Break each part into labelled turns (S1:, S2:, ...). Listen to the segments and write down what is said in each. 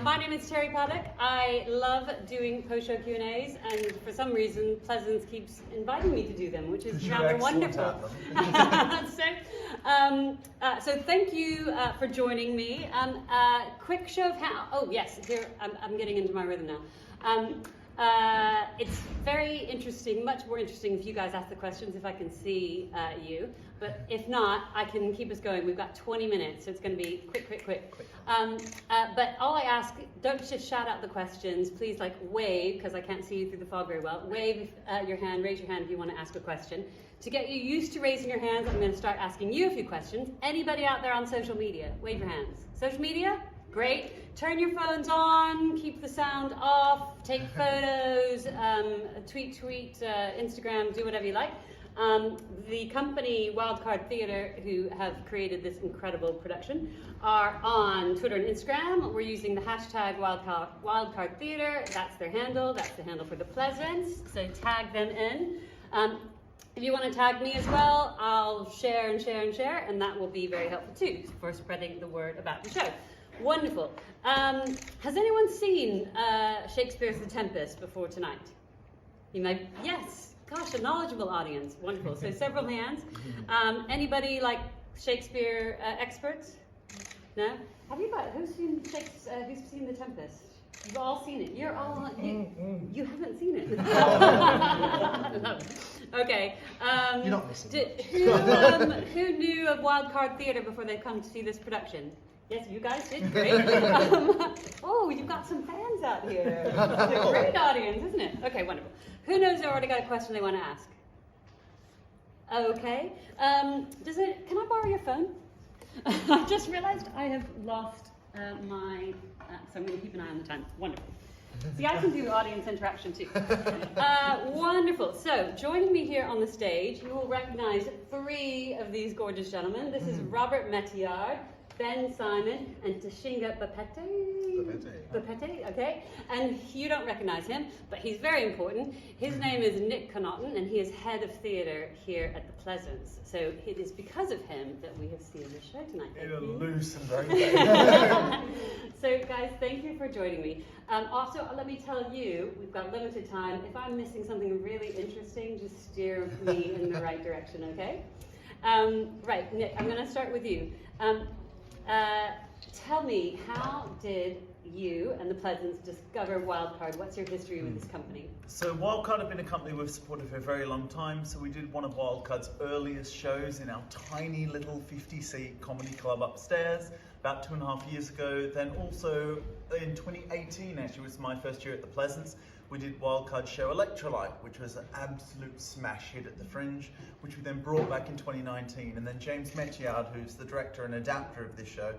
S1: My name is Terri Paddock. I love doing post-show Q&As, and for some reason, Pleasance keeps inviting me to do them, which is rather wonderful. So thank you for joining me. Quick show of hands. Oh yes, here I'm getting into my rhythm now. It's very interesting, much more interesting if you guys ask the questions, if I can see you. But if not, I can keep us going. We've got 20 minutes, so it's going to be quick. But all I ask, don't just shout out the questions. Please, wave, because I can't see you through the fog very well. Wave your hand, raise your hand if you want to ask a question. To get you used to raising your hands, I'm going to start asking you a few questions. Anybody out there on social media? Wave your hands. Social media? Great. Turn your phones on, keep the sound off, take photos, tweet, Instagram, do whatever you like. The company Wildcard Theatre, who have created this incredible production, are on Twitter and Instagram. We're using the hashtag Wildcard Theatre. That's their handle. That's the handle for the Pleasance. So tag them in. If you want to tag me as well, I'll share, and that will be very helpful too for spreading the word about the show. Wonderful. Has anyone seen Shakespeare's The Tempest before tonight? You may, yes. Gosh, a knowledgeable audience. Wonderful. So several hands. Anybody like Shakespeare experts? No? Have you got, who's seen The Tempest? You've all seen it. You're all, you haven't seen it. Okay.
S2: You're not missing
S1: Who knew of Wildcard Theatre before they come to see this production? Yes, you guys did great. Oh, you've got some fans out here. It's a great audience, isn't it? Okay, wonderful. Who knows they already got a question they want to ask? Okay. Can I borrow your phone? I just realized I have lost my, so I'm going to keep an eye on the time. Wonderful. See, I can do audience interaction too. Wonderful. So, joining me here on the stage, you will recognize three of these gorgeous gentlemen. This is Robert Meteyard, Ben Simon, and Tashinga Bapete, okay? And you don't recognize him, but he's very important. His name is Nick Connaughton, and he is head of theatre here at the Pleasance. So it is because of him that we have seen the show tonight.
S3: You're loose and very good.
S1: So guys, thank you for joining me. Also, let me tell you, we've got limited time. If I'm missing something really interesting, just steer me in the right direction, okay? Right, Nick, I'm going to start with you. Tell me, how did you and the Pleasance discover Wildcard? What's your history with this company?
S3: So Wildcard have been a company we've supported for a very long time. So we did one of Wildcard's earliest shows in our tiny little 50-seat comedy club upstairs about 2.5 years ago. Then also in 2018, actually, was my first year at the Pleasance, we did Wildcard show Electrolyte, which was an absolute smash hit at the Fringe, which we then brought back in 2019. And then James Meteyard, who's the director and adapter of this show,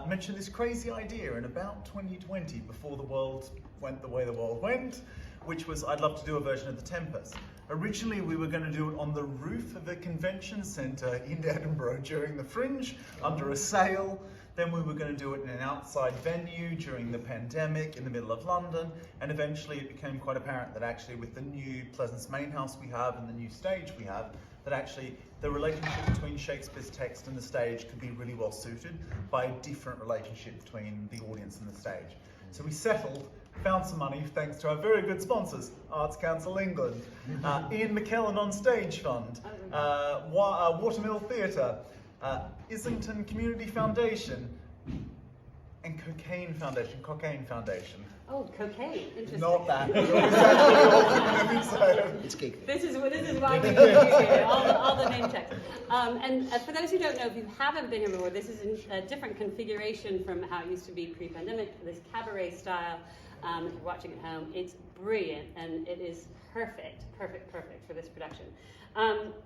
S3: mentioned this crazy idea in about 2020, before the world went the way the world went, which was, I'd love to do a version of The Tempest. Originally, we were going to do it on the roof of a convention centre in Edinburgh during the Fringe, under a sail. Then we were going to do it in an outside venue during the pandemic in the middle of London, and eventually it became quite apparent that actually with the new Pleasance main house we have and the new stage we have, that actually the relationship between Shakespeare's text and the stage could be really well suited by a different relationship between the audience and the stage. So we settled, found some money thanks to our very good sponsors, Arts Council England, Ian McKellen on Stage Fund, Watermill Theatre, Islington Community Foundation, and Cocaine Foundation.
S1: Oh, cocaine. Interesting.
S3: Not that.
S2: It's gig.
S1: This is why we do here, all the name checks. And for those who don't know, if you haven't been here before, this is a different configuration from how it used to be pre-pandemic. This cabaret style. If you're watching at home, it's brilliant, and it is perfect for this production.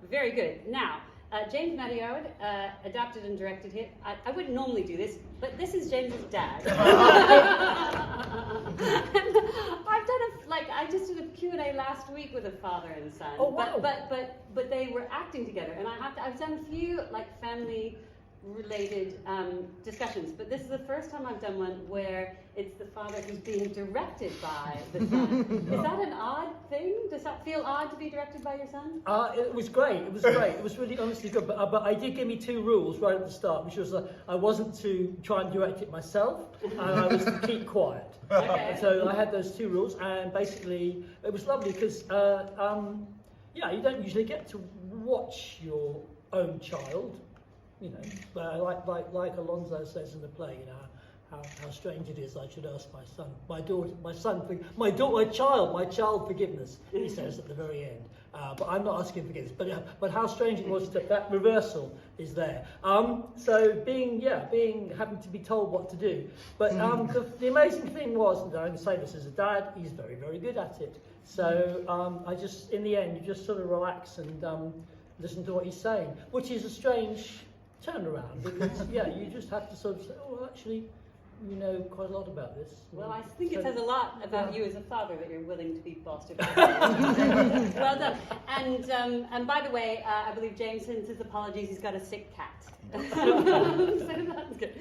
S1: Very good. Now, James Meteyard adapted and directed it. I wouldn't normally do this, but this is James's dad. I just did a Q&A last week with a father and son.
S2: Oh wow!
S1: But they were acting together, and I've done a few family related discussions, but this is the first time I've done one where it's the father who's being directed by the son. Is that an odd thing? Does that feel odd to be directed by your son?
S4: It was great. It was great. It was really honestly good. But I did give me 2 rules right at the start, which was I wasn't to try and direct it myself, and I was to keep quiet.
S1: Okay.
S4: So I had those 2 rules, and basically it was lovely because you don't usually get to watch your own child, you know, like Alonso says in the play, you know, how strange it is I should ask my child forgiveness, he says at the very end. But I'm not asking forgiveness, but how strange it was that reversal is there. So having to be told what to do. But the amazing thing was, and I can say this as a dad, he's very, very good at it. So I just, in the end, you just sort of relax and listen to what he's saying, which is a strange turnaround because you just have to sort of say, oh, actually, you know quite a lot about this.
S1: Well, I think it says a lot about you as a father that you're willing to be bossed around. Well done. And by the way, I believe James sends his apologies. He's got a sick cat. So that's good.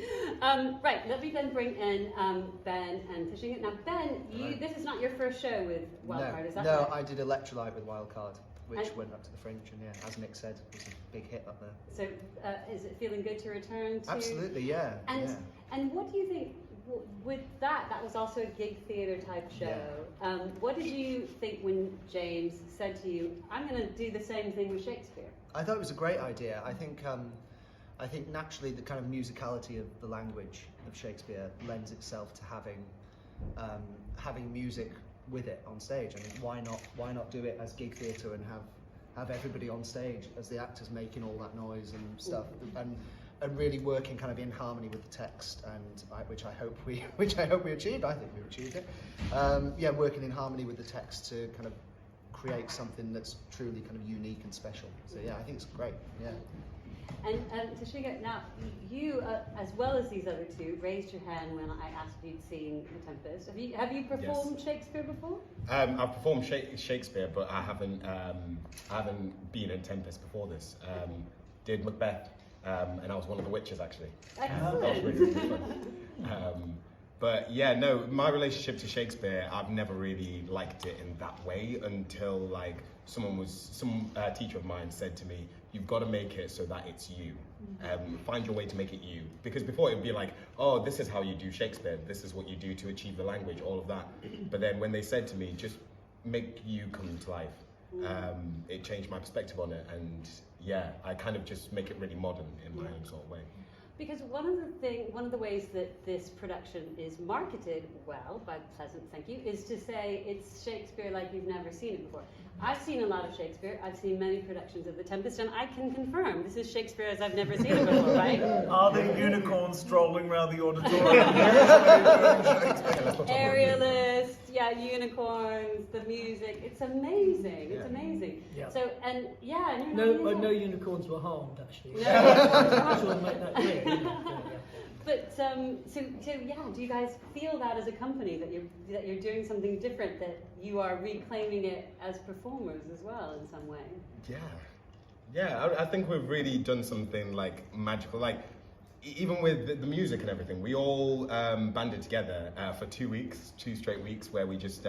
S1: Right, let me then bring in Ben and Fishing. Now, Ben, this is not your first show with Wildcard, is that
S2: No,
S1: right?
S2: I did Electrolyte with Wildcard, which went up to the Fringe, and as Nick said, it was a big hit up there.
S1: So, is it feeling good to return to?
S2: Absolutely, yeah.
S1: And what do you think with that? That was also a gig theatre type show.
S2: Yeah.
S1: What did you think when James said to you, "I'm going to do the same thing with Shakespeare"?
S2: I thought it was a great idea. I think naturally the kind of musicality of the language of Shakespeare lends itself to having music with it on stage. I mean, why not do it as gig theatre and have everybody on stage as the actors making all that noise and stuff, and really working kind of in harmony with the text, and which I hope we achieved. I think we achieved it. Working in harmony with the text to kind of create something that's truly kind of unique and special. So I think it's great. Yeah.
S1: And Tashiga, now you, as well as these other two, raised your hand when I asked if you'd seen The Tempest. Have you performed Shakespeare before?
S5: I've performed Shakespeare, but I haven't been in Tempest before this. Did Macbeth, and I was one of the witches actually.
S1: Excellent.
S5: That was really fun. But my relationship to Shakespeare, I've never really liked it in that way until some teacher of mine said to me, you've got to make it so that it's you. Find your way to make it you. Because before it would be like, oh, this is how you do Shakespeare. This is what you do to achieve the language, all of that. But then when they said to me, just make you come to life, it changed my perspective on it. And I kind of just make it really modern in my own sort of way.
S1: Because one of the ways that this production is marketed well by Pleasance, thank you, is to say it's Shakespeare like you've never seen it before. I've seen a lot of Shakespeare. I've seen many productions of The Tempest, and I can confirm this is Shakespeare as I've never seen it before, right?
S3: Are there unicorns strolling around the auditorium?
S1: Aerialists, unicorns, the music. It's amazing. It's amazing.
S4: Yeah.
S1: So, and
S4: no unicorns were harmed actually.
S1: No unicorns were
S4: I just want to make that clear.
S1: But do you guys feel that as a company that you're doing something different, that you are reclaiming it as performers as well in some way?
S5: I think we've really done something like magical. Like even with the music and everything, we all banded together for 2 weeks, 2 straight weeks, where we just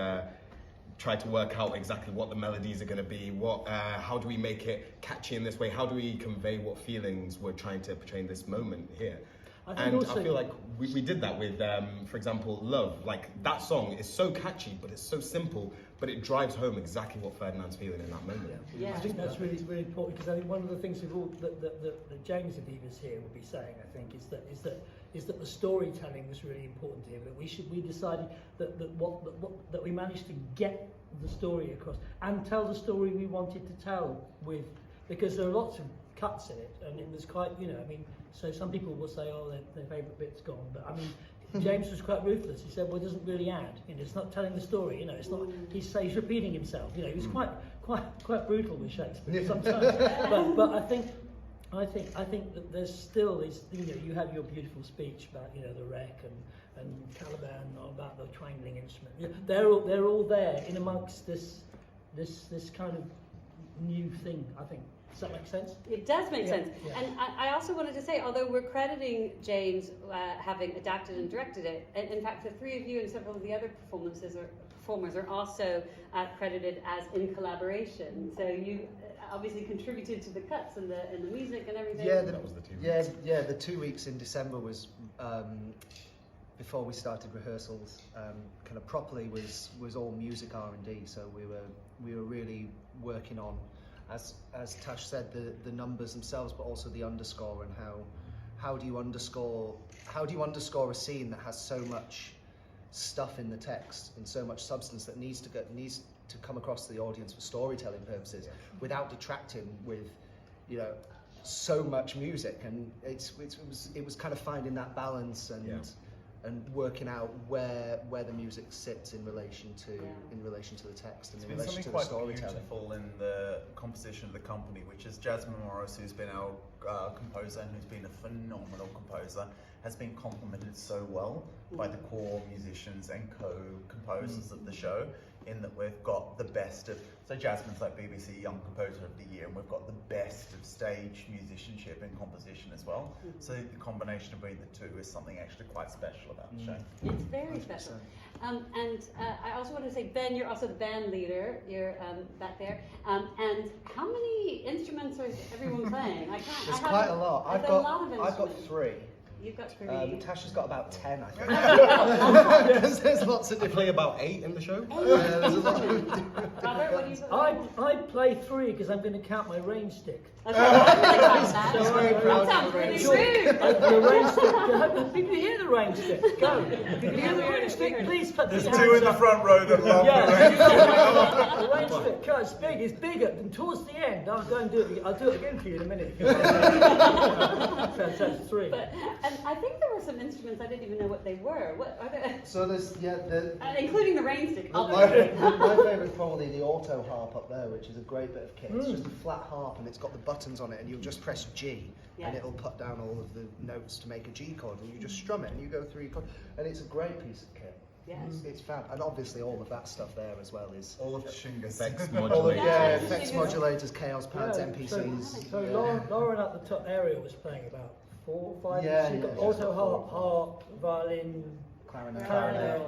S5: tried to work out exactly what the melodies are going to be. How do we make it catchy in this way? How do we convey what feelings we're trying to portray in this moment here? I feel like we did that with, for example, Love. Like, that song is so catchy, but it's so simple, but it drives home exactly what Ferdinand's feeling in that moment.
S1: Yeah.
S4: I think that's really, really important, because I think one of the things that James Adivas here would be saying, I think, is that the storytelling was really important here. That we decided that we managed to get the story across and tell the story we wanted to tell with, because there are lots of cuts in it, and it was quite, so some people will say, oh, their favourite bit's gone, but I mean, James was quite ruthless. He said, well, it doesn't really add, it's not telling the story, it's not, he's repeating himself, he was quite brutal with Shakespeare sometimes, but I think that there's still this, you have your beautiful speech about, the wreck and Caliban, about the twangling instrument, they're all there in amongst this kind of new thing, I think. Does that make sense?
S1: It does make sense.
S4: Yeah.
S1: And I also wanted to say, although we're crediting James having adapted and directed it, in fact, the three of you and several of the other performers are also credited as in collaboration. So you obviously contributed to the cuts and the music and everything.
S2: Yeah,
S5: that was the 2 weeks.
S2: Yeah, the 2 weeks in December was before we started rehearsals. Kind of properly was all music R&D. So we were really working on, as Tash said, the numbers themselves, but also the underscore and how do you underscore a scene that has so much stuff in the text and so much substance that needs to come across to the audience for storytelling purposes without detracting with, you know, so much music. And it was kind of finding that balance and working out where the music sits in relation to the text and in relation to the storytelling.
S3: It's been something quite beautiful in the composition of the company, which is Jasmine Morris, who's been our composer and who's been a phenomenal composer, has been complemented so well by the core musicians and co-composers of the show, in that we've got the best of, so Jasmine's like BBC Young Composer of the Year, and we've got the best of stage musicianship and composition as well. So the combination of between the two is something actually quite special about the show.
S1: It's very special. And I also want to say, Ben, you're also the band leader. You're back there. And how many instruments is everyone playing?
S2: There's quite a lot. I've got 3.
S1: You've got 3.
S2: Tash has got about 10, I think. there's lots of
S5: I play about 8 in the show.
S2: there's a lot of
S1: Robert, what do you play?
S4: I play 3 because I'm going to count my range stick.
S1: Okay, that
S2: He's very proud
S1: sounds
S2: of the
S1: really
S2: range
S1: rude.
S4: The range stick. Did you hear the range stick? Go. Did you hear the range stick? Please put
S3: There's
S4: your
S3: 2
S4: hands
S3: in the
S4: up.
S3: front row that love
S4: The range stick. God, it's big. It's bigger. And towards the end, I'll go and do it. I'll do it again for you in a minute. So that's 3.
S1: And I think there were some instruments I didn't even know what they were. What are they?
S2: So there's
S1: Including the rain stick.
S2: my favourite is probably the auto harp up there, which is a great bit of kit. It's just a flat harp and it's got the buttons on it, and you'll just press G and it'll put down all of the notes to make a G chord, and you just strum it and you go through your chord, and it's a great piece of kit.
S1: Yes.
S2: It's fab, and obviously all of that stuff there as well is
S3: all of the shingas.
S5: Effects
S2: all of,
S5: modulators.
S2: effects modulators, chaos pads, NPCs.
S4: So Lauren at the top, Ariel was playing about 4 or 5.
S2: Yeah,
S4: She's got
S2: yeah.
S4: auto harp, violin,
S2: clarinet.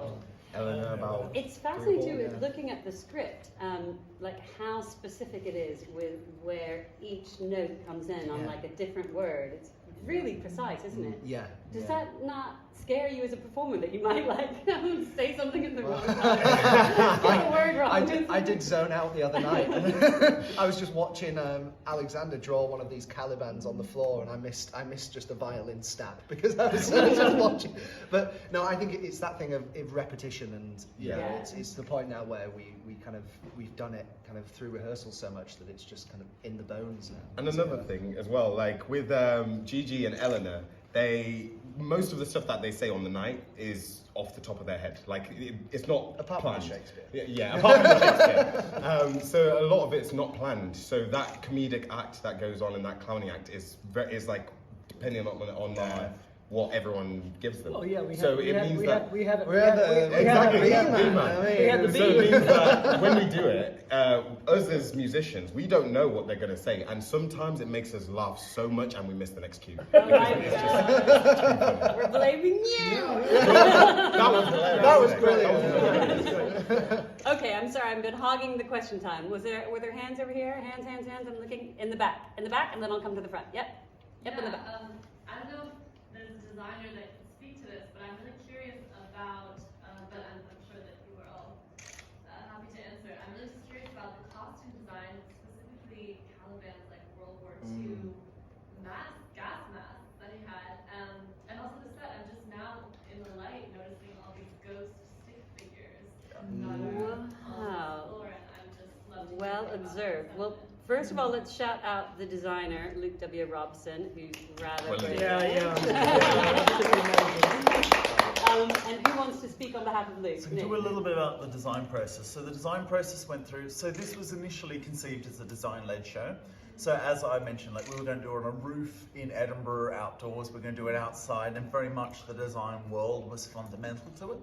S5: Eleanor about.
S1: It's fascinating too,
S2: 3 or 4,
S1: looking at the script, like how specific it is with where each note comes in on like a different word. It's really precise, isn't it?
S2: Yeah.
S1: Does that not scare you as a performer that you might like say something in the wrong time? Get a word wrong.
S2: I did zone out the other night. I was just watching Alexander draw one of these Calibans on the floor, and I missed just a violin stab because I was just watching. But no, I think it's that thing of repetition, and it's the point now where we've done it kind of through rehearsal so much that it's just kind of in the bones now.
S5: And another thing as well, like with Gigi and Eleanor, most of the stuff that they say on the night is off the top of their head. Like it's not
S2: apart
S5: planned.
S2: from Shakespeare.
S5: Yeah, apart from Shakespeare. So a lot of it's not planned. So that comedic act that goes on in that clowning act is like depending on what everyone gives them.
S4: Oh yeah, we
S5: So
S4: had
S5: exactly. So it means that when we do it, us as musicians, we don't know what they're going to say, and sometimes it makes us laugh so much, and we miss the next cue.
S1: Oh my God. We're blaming you.
S5: That was hilarious.
S2: That was brilliant.
S1: Okay, I'm sorry, I've been hogging the question time. Were there hands over here? Hands. I'm looking in the back, and then I'll come to the front. Yep, in the back.
S6: I don't know if there's a designer that can speak to this, but I'm really curious about, but I'm sure that you are all happy to answer. I'm really just curious about the costume design, specifically Caliban's like World War II gas mask that he had, and also the set. I'm just now in the light noticing all these ghost stick figures on the floor, and I'm just loving.
S1: Well observed. Well, first of all, let's shout out the designer, Luke W. Robson, who's rather great. And who wants to speak on behalf of Luke?
S3: So we'll do a little bit about the design process. So the design process went through, so this was initially conceived as a design-led show. So as I mentioned, like we were going to do it on a roof in Edinburgh outdoors, we're going to do it outside, and very much the design world was fundamental to it.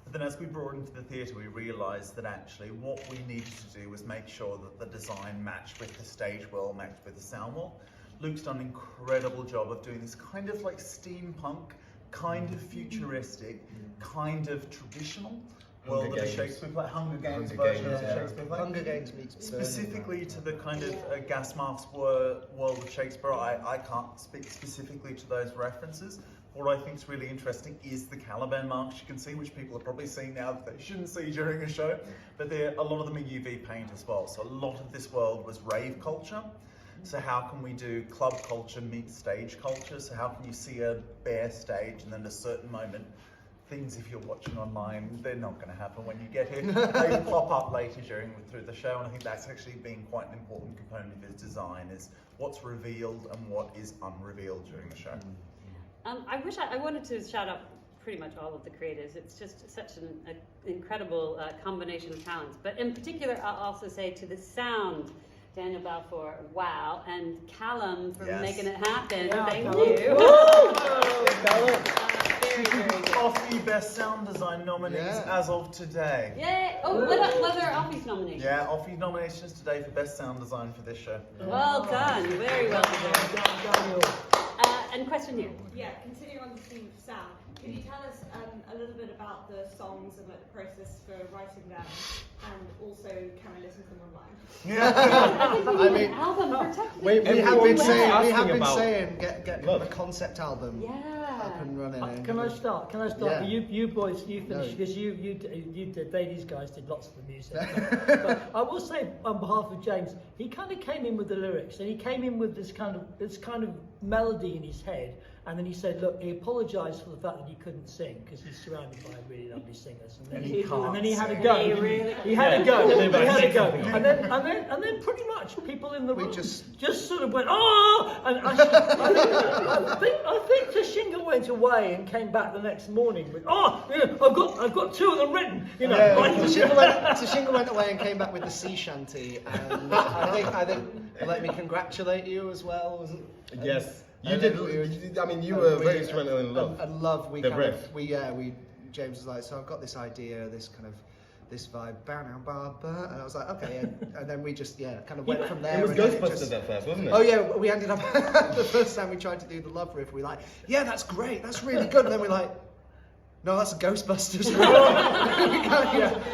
S3: But then as we brought it into the theatre, we realised that actually what we needed to do was make sure that the design matched with the stage world, matched with the sound world. Luke's done an incredible job of doing this kind of like steampunk, kind of futuristic, kind of traditional world of a Shakespeare play, Hunger Games version of a Shakespeare play.
S2: Hunger Games meets
S3: Specifically to the kind of gas mask world of Shakespeare, I can't speak specifically to those references. What I think is really interesting is the Caliban marks you can see, which people are probably seeing now that they shouldn't see during a show, but a lot of them are UV paint as well. So a lot of this world was rave culture. So how can we do club culture meet stage culture? So how can you see a bare stage and then at a certain moment, things if you're watching online, they're not going to happen when you get here. They pop up later through the show, and I think that's actually been quite an important component of his design, is what's revealed and what is unrevealed during the show.
S1: I wanted to shout out pretty much all of the creators. It's just such an incredible combination of talents. But in particular, I'll also say to the sound, Daniel Balfour, wow, and Callum for making it happen.
S4: Yeah,
S1: Thank
S4: Callum.
S1: you. Very, very good.
S3: Offie Best Sound Design nominees as of today.
S1: Yay! Oh, what are Offie's nominations?
S3: Yeah, Offie nominations today for Best Sound Design for this show.
S1: Well done, very well done. And question here.
S7: Yeah, continuing on the theme of sound, could you tell us a little bit about the songs and like the process for writing them, and also can I listen to them online?
S1: I think we need an album protected.
S2: We have been saying get
S5: Look.
S2: a concept album up and running.
S4: Can I start?
S2: Yeah.
S4: You boys, you finish, because you did. These guys did lots of the music. But I will say, on behalf of James, he kind of came in with the lyrics, and he came in with this kind of melody in his head, and then he said, look, he apologised for the fact that he couldn't sing because he's surrounded by really lovely singers, and then he had a go. He had a go. And then pretty much people in the room just sort of went, oh! And I think Tashinga went away and came back the next morning with, oh, yeah, I've got two of them written, you know.
S2: Tashinga went away and came back with the sea shanty, and I think let me congratulate you as well. Wasn't?
S5: Yes. You did. I mean, you were very instrumental in Love.
S2: And Love,
S5: the riff.
S2: James was like, so I've got this idea, this vibe, and I was like, okay, and then we just kind of went from there.
S5: It was Ghostbusters at first, wasn't it?
S2: Oh yeah, we ended up the first time we tried to do the Love riff, we were like, yeah, that's great, that's really good, and then we're like, no, that's a Ghostbusters.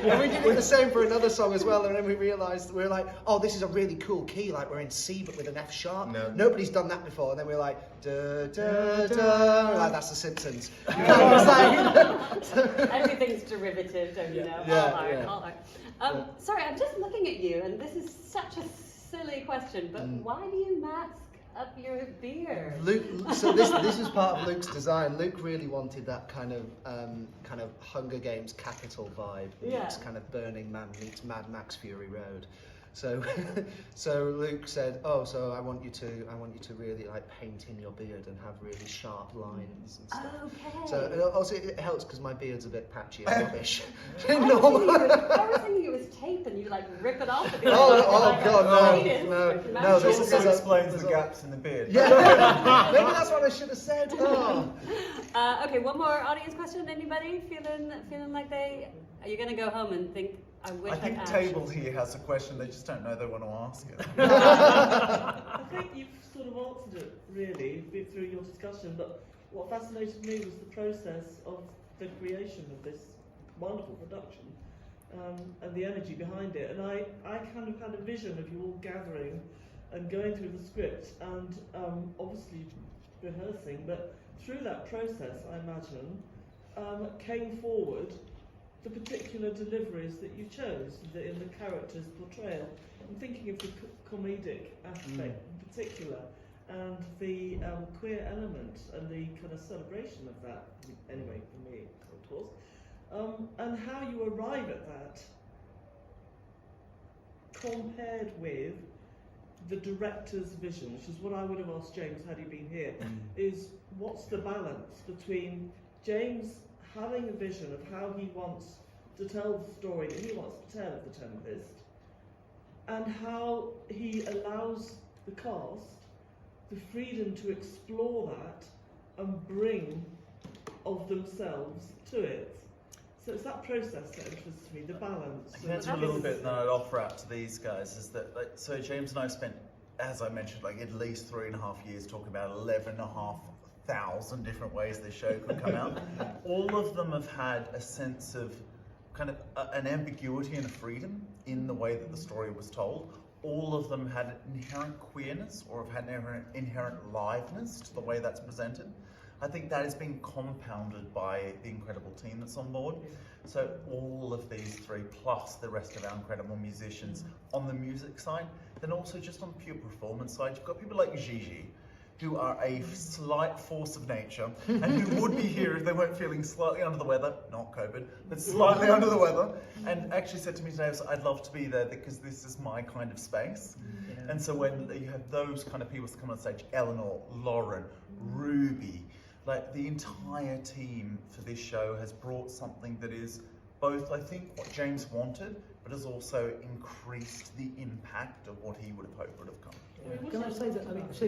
S2: And we did it the same for another song as well, and then we realised, we were like, oh, this is a really cool key, like we're in C but with an F sharp. No. Nobody's done that before, and then we were like, da da da, we're like, that's The Simpsons.
S1: Everything's derivative, don't you know? All art. Sorry, I'm just looking at you, and this is such a silly question, but why do you mask up your beard?
S2: Luke, so this is part of Luke's design. Luke really wanted that kind of Hunger Games capital vibe. It's kind of Burning Man meets Mad Max Fury Road. So Luke said, oh, so I want you to really like paint in your beard and have really sharp lines and stuff.
S1: Okay.
S2: So also it helps because my beard's a bit patchy and rubbish.
S1: I was thinking it was tape and you like rip it off.
S2: God, no.
S3: This also explains the gaps in the beard.
S2: Yeah, maybe that's what I should have said. Oh.
S1: Okay, one more audience question. Anybody feeling like are you going to go home and think, I
S3: think Table here has a question, they just don't know they want to ask it.
S8: I think you've sort of answered it, really, through your discussion, but what fascinated me was the process of the creation of this wonderful production and the energy behind it. And I kind of had a vision of you all gathering and going through the script and obviously rehearsing, but through that process, I imagine, came forward the particular deliveries that you chose in the character's portrayal. I'm thinking of the comedic aspect in particular, and the queer element and the kind of celebration of that, anyway, for me, of course, and how you arrive at that compared with the director's vision, which is what I would have asked James had he been here, is what's the balance between James having a vision of how he wants to tell the story that he wants to tell of the Tempest, and how he allows the cast the freedom to explore that and bring of themselves to it. So it's that process that interests me, the balance.
S3: I can answer a little bit, and then I'd offer out to these guys is that, like, so James and I spent, as I mentioned, like at least 3.5 years talking about 11,500 different ways this show could come out. All of them have had a sense of kind of an ambiguity and a freedom in the way that the story was told. All of them had inherent queerness or have had an inherent liveness to the way that's presented. I think that has been compounded by the incredible team that's on board. So all of these three, plus the rest of our incredible musicians on the music side, then also just on the pure performance side, you've got people like Gigi, who are a slight force of nature, and who would be here if they weren't feeling slightly under the weather, not COVID, but slightly under the weather, and actually said to me today, I'd love to be there because this is my kind of space. Yeah. And so when you have those kind of people come on stage, Eleanor, Lauren, Ruby, like the entire team for this show has brought something that is both, I think, what James wanted, but has also increased the impact of what he would have hoped would have come.
S4: Yeah. Can I say that? I mean, so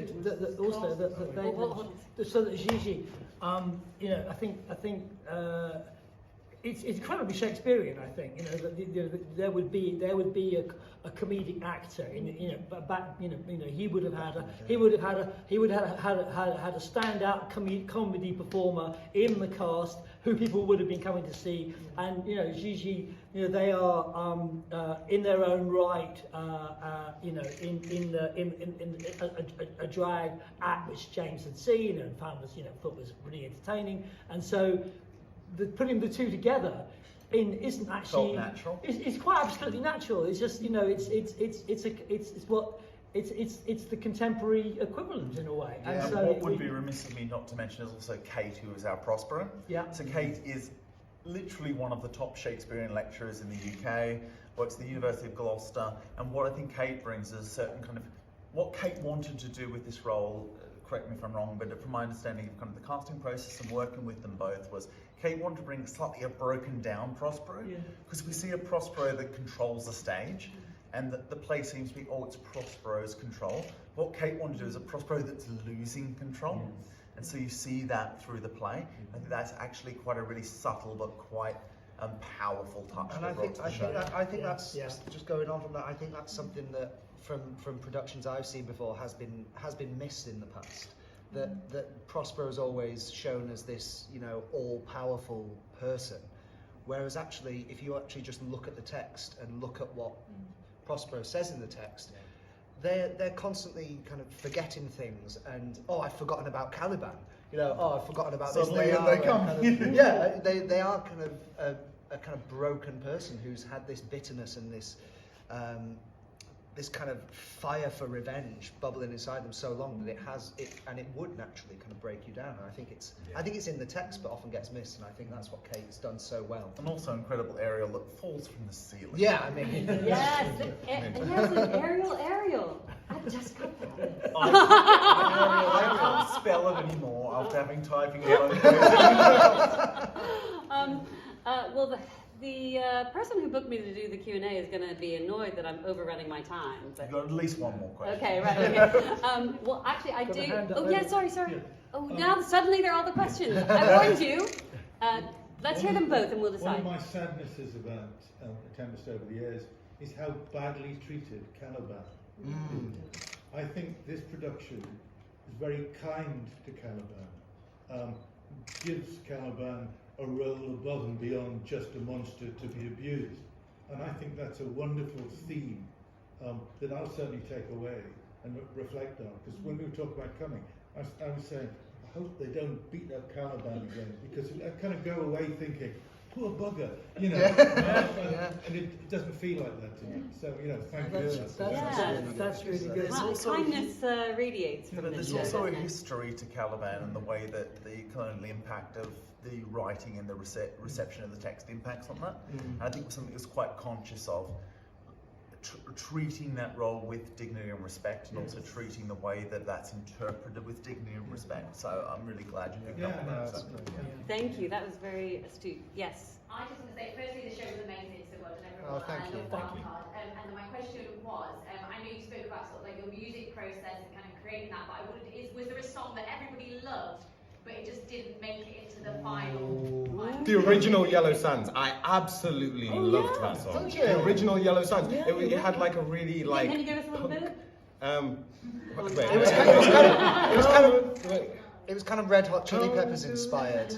S4: that Gigi, you know, I think it's incredibly Shakespearean. I think, you know, that there would be a comedic actor in, you know, but back, you know, he would have had a standout comedy performer in the cast who people would have been coming to see, and you know, Gigi, you know, they are in their own right, you know, in a drag act which James had seen and found was, you know, thought was really entertaining, and so putting the two together isn't actually
S3: natural.
S4: It's quite absolutely natural. It's just, you know, it's the contemporary equivalent in a way.
S3: Yeah,
S4: and
S3: and
S4: so
S3: what would be remiss of me not to mention is also Kate, who is our Prospero.
S4: Yeah.
S3: So Kate is literally one of the top Shakespearean lecturers in the UK, works at the University of Gloucester, and what I think Kate brings is a certain kind of, what Kate wanted to do with this role, correct me if I'm wrong, but from my understanding of kind of the casting process and working with them both was, Kate wanted to bring slightly a broken down Prospero, because we see a Prospero that controls the stage, and the play seems to be, oh, it's Prospero's control. What Kate wanted to do is a Prospero that's losing control. And so you see that through the play. I think that's actually quite a really subtle but quite powerful touch.
S2: And I think that's just going on from that. I think that's something that from productions I've seen before has been missed in the past. That Prospero is always shown as this, you know, all-powerful person, whereas actually, if you actually just look at the text and look at what Prospero says in the text, they're constantly kind of forgetting things, and I've forgotten about Caliban, you know, I've forgotten about this. They are they are kind of a kind of broken person who's had this bitterness and this this kind of fire for revenge bubbling inside them so long that it would naturally kind of break you down. And I think it's in the text but often gets missed, and I think that's what Kate's done so well.
S3: And also incredible Ariel that falls from the ceiling.
S2: Yeah, I mean
S1: yes, an Ariel. I just got that.
S3: I can't spell it anymore after having typing it on.
S1: Well, the person who booked me to do the Q&A is going to be annoyed that I'm overrunning my time. But...
S3: You've got at least one more question.
S1: Okay, right. Okay. Well, actually, I do. Oh, yeah. Sorry.
S8: Yeah.
S1: Oh, now suddenly they're all the questions. I warned you. Let's hear them both, and we'll decide.
S9: One of my sadnesses about Tempest over the years is how badly treated Cannibal. I think this production is very kind to Caliban. Gives Caliban a role above and beyond just a monster to be abused, and I think that's a wonderful theme that I'll certainly take away and reflect on. Because when we were talking about coming, I was saying, I hope they don't beat up Caliban again, because I kind of go away thinking, poor bugger, you know, and it doesn't feel like that to me. So, you know, thank you.
S4: That's really good.
S1: Kindness radiates from
S3: But
S1: this
S3: there's
S1: show.
S3: also a history to Caliban and the way that the colonial impact of the writing and the reception of the text impacts on that. And I think something that's quite conscious of treating that role with dignity and respect, and also treating the way that that's interpreted with dignity and respect. So I'm really glad you picked up on that. So.
S1: Thank you. That was very astute. Yes.
S10: I just want to say, firstly, the show was amazing, so well done everyone.
S2: Oh, thank you.
S10: I love Wildcard. And then my question was, I know you spoke about sort of like your music process and kind of creating that, but I wanted was there a song that everybody loved, but it just didn't make it into the final one.
S5: The original Yellow Sands, I absolutely loved that song.
S2: Don't you?
S5: The original Yellow Sands,
S4: Yeah,
S5: it had like a really like.
S1: Can you give us a little bit?
S5: Wait,
S2: It was kind of Red Hot Chili Peppers inspired.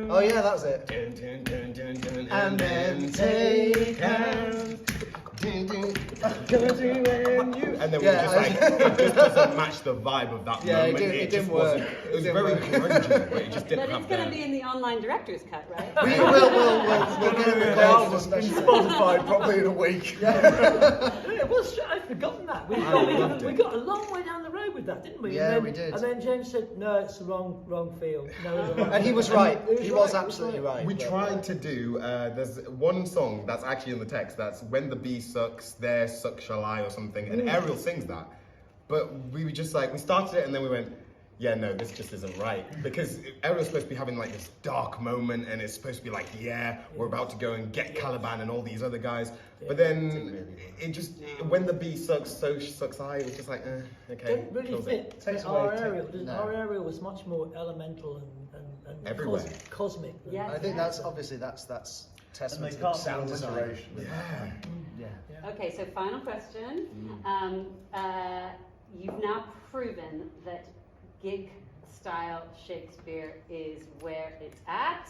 S2: Oh yeah, that's it.
S5: And then take hands. And then we were just like, it just doesn't match the vibe of that
S2: Yeah,
S5: moment.
S2: it
S5: just
S2: didn't work.
S5: wasn't- It was very grungy, but it just didn't
S1: But
S5: have
S1: it's going to
S5: the.
S1: be in the online director's cut, right?
S2: We'll get it recorded
S3: album
S2: especially.
S3: Spotify probably in a week.
S4: Yeah, well, I'd forgotten that. We
S5: loved it.
S4: got a long way down the road with that, didn't we?
S2: Yeah,
S4: and then,
S2: we did.
S4: And then James said, "No, it's the wrong field." No, it's the wrong
S2: And he
S4: field."
S2: was right.
S4: And
S2: He was absolutely right.
S5: We
S2: but-
S5: tried to do, there's one song that's actually in the text that's when the bee sucks, there suck shall I or something, and Ariel sings that. But we were just like, we started it and then we went, yeah, no, this just isn't right. Because Ariel's supposed to be having like this dark moment and it's supposed to be like, yeah, we're about to go and get Caliban and all these other guys. But then it just, when the bee sucks, so sucks I, it was just like, okay.
S4: Don't really
S5: kills it.
S4: fit our Ariel. Our Ariel was much more elemental and
S5: Everywhere.
S4: cosmic. than-
S1: Yeah.
S2: I think that's obviously that's
S3: And
S2: testament
S3: they
S2: to
S3: can't
S2: sound
S3: sound
S2: design.
S3: alliteration.
S2: Yeah.
S1: Okay, so final question. You've now proven that gig style Shakespeare is where it's at.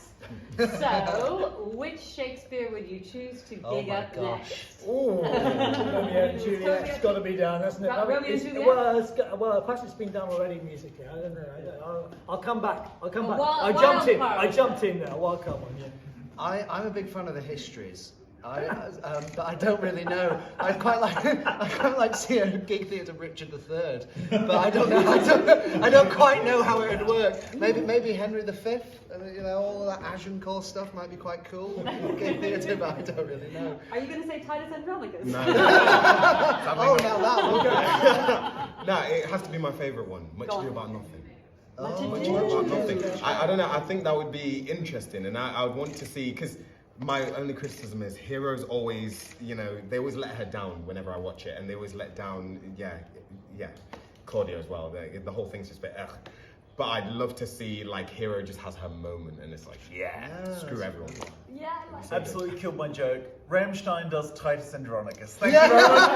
S1: So, which Shakespeare would you choose to
S2: Oh
S1: gig
S2: my
S1: up
S2: gosh.
S1: next?
S4: Romeo and Juliet's got to be done, hasn't it?
S1: Romeo and
S4: it's-
S1: Juliet?
S4: well, perhaps it's been done already musically. I don't know. I'll come back.
S1: Oh,
S4: I jumped in.
S1: Wildcard.
S4: I jumped in there. Wildcard one, yeah.
S2: I'm a big fan of the histories. But I don't really know. I quite like to see a gig theatre of Richard III, but I don't know. I don't quite know how it would work. Maybe Henry V. You know, all that Agincourt stuff might be quite cool. Gig theatre, but I don't really know.
S1: Are you going to say Titus Andronicus?
S5: No.
S2: Oh, now that one.
S5: No, it has to be my favourite one. Much
S1: Go
S5: Ado
S1: on.
S5: About Nothing.
S1: Much
S2: Oh,
S5: Much Ado About Nothing. I don't know, I think that would be interesting and I would want to see, because my only criticism is heroes always, you know, they always let her down whenever I watch it and they always let down, Claudia as well. The whole thing's just a bit, ugh. But I'd love to see, like, hero just has her moment and it's like, screw everyone.
S1: Yeah, I like
S3: Absolutely killed my joke. Rammstein does Titus Andronicus. Thank you very much.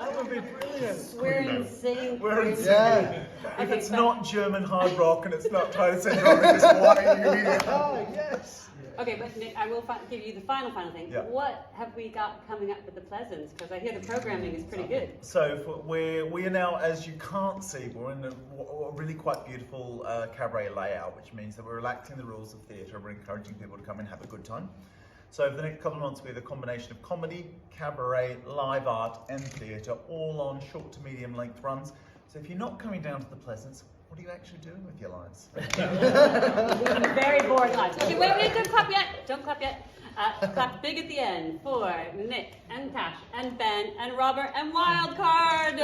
S3: That would be brilliant.
S1: We're insane.
S3: We're insane.
S2: Yeah.
S3: If
S1: Okay,
S3: it's
S1: but-
S3: not German hard rock and it's not Titus Andronicus, why are you here?
S2: Oh yes.
S1: Okay, but Nick, I will give you the final thing.
S3: Yeah.
S1: What have we got coming up with the Pleasance? Because I hear the programming is pretty good.
S3: So we are now, as you can't see, we're in a really quite beautiful cabaret layout, which means that we're relaxing the rules of theatre. We're encouraging people to come and have a good time. So over the next couple of months, we have a combination of comedy, cabaret, live art, and theatre, all on short to medium length runs. So if you're not coming down to the Pleasance, what are you actually doing with your lives?
S1: Very bored lives. Okay, wait, don't clap yet. Don't clap yet. Clap big at the end for Nick and Tash and Ben and Robert and Wildcard.